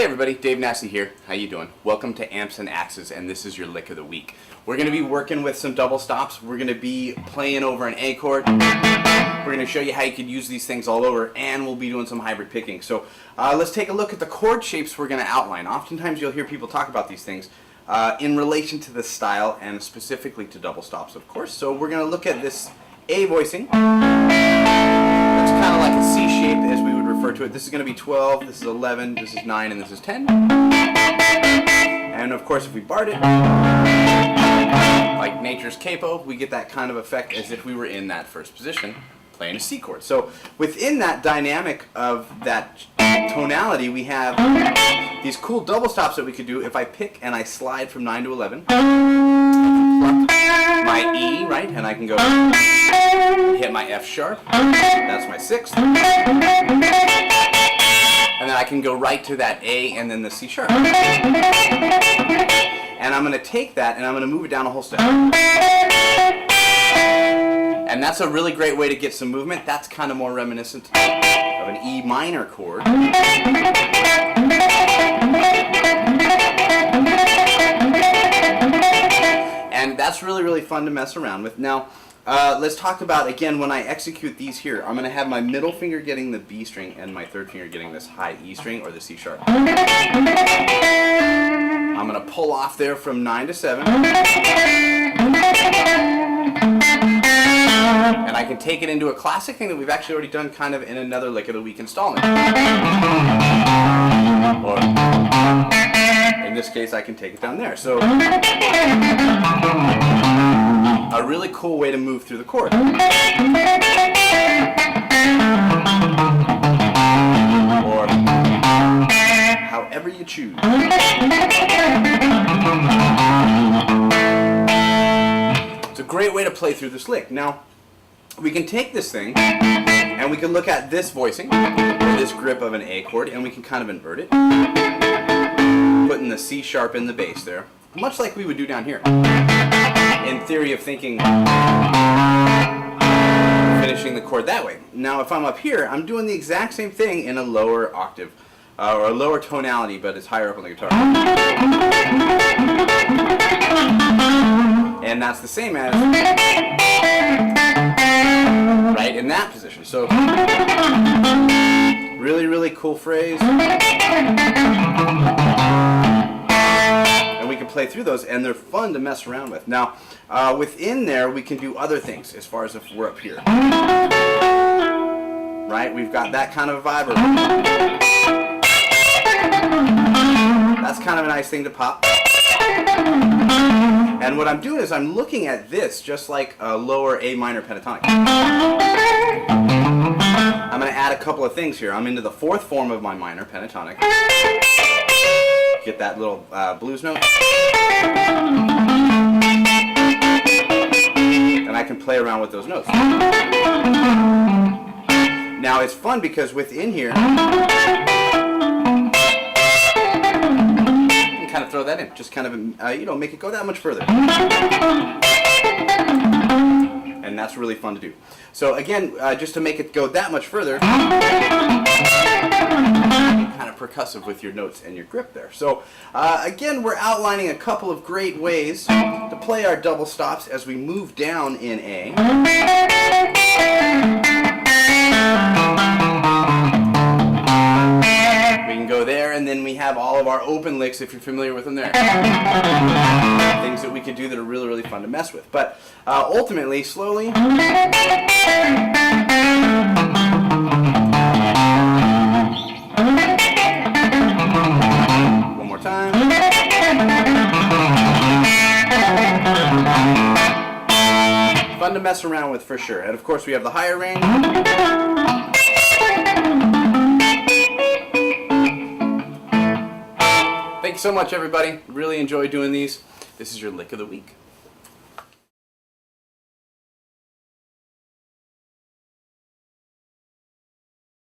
everybody, Dave Nassie here. How you doing? Welcome to Amps and Axes, and this is your lick of the week. We're going to be working with some double stops. We're going to be playing over an A chord. We're going to show you how you can use these things all over, and we'll be doing some hybrid picking. So let's take a look at the chord shapes we're going to outline. Oftentimes you'll hear people talk about these things in relation to the style and specifically to double stops, of course. So we're going to look at this A voicing. That's kind of like a C shape as we would refer to it. This is going to be 12, this is 11, this is 9, and this is 10. And of course if we barred it, like nature's capo, we get that kind of effect as if we were in that first position playing a C chord. So within that dynamic of that tonality, we have these cool double stops that we could do. If I pick and I slide from 9 to 11, I can pluck my E, right, and I can go hit my F sharp, that's my 6th, and then I can go right to that A and then the C sharp. And I'm going to take that and I'm going to move it down a whole step. And that's a really great way to get some movement. That's kind of more reminiscent of an E minor chord. And that's really, really fun to mess around with. Now, let's talk about, again, when I execute these here, I'm going to have my middle finger getting the B string and my third finger getting this high E string or the C sharp. I'm going to pull off there from 9 to 7. And I can take it into a classic thing that we've actually already done kind of in another lick of the week installment. Or in this case, I can take it down there. So a really cool way to move through the chord. Or however you choose. It's a great way to play through this lick. Now, we can take this thing and we can look at this voicing, or this grip of an A chord, and we can kind of invert it, putting the C sharp in the bass there, much like we would do down here. In theory of thinking, finishing the chord that way. Now if I'm up here, I'm doing the exact same thing in a lower octave, or a lower tonality, but it's higher up on the guitar. And that's the same as right in that position. So really, really cool phrase. And we can play through those, and they're fun to mess around with. Now, within there, we can do other things as far as if we're up here. Right? We've got that kind of vibe. That's kind of a nice thing to pop. And what I'm doing is I'm looking at this just like a lower A minor pentatonic. I'm going to add a couple of things here. I'm into the 4th form of my minor pentatonic. Get that little blues note. And I can play around with those notes. Now it's fun because within here, kind of throw that in, just kind of make it go that much further, and that's really fun to do. So again, just to make it go that much further, kind of percussive with your notes and your grip there. So again, we're outlining a couple of great ways to play our double stops as we move down in A. Go there, and then we have all of our open licks if you're familiar with them there. Things that we could do that are really, really fun to mess with. But ultimately, slowly, one more time. Fun to mess around with for sure. And of course we have the higher range. Thank you so much, everybody. Really enjoy doing these. This is your lick of the week.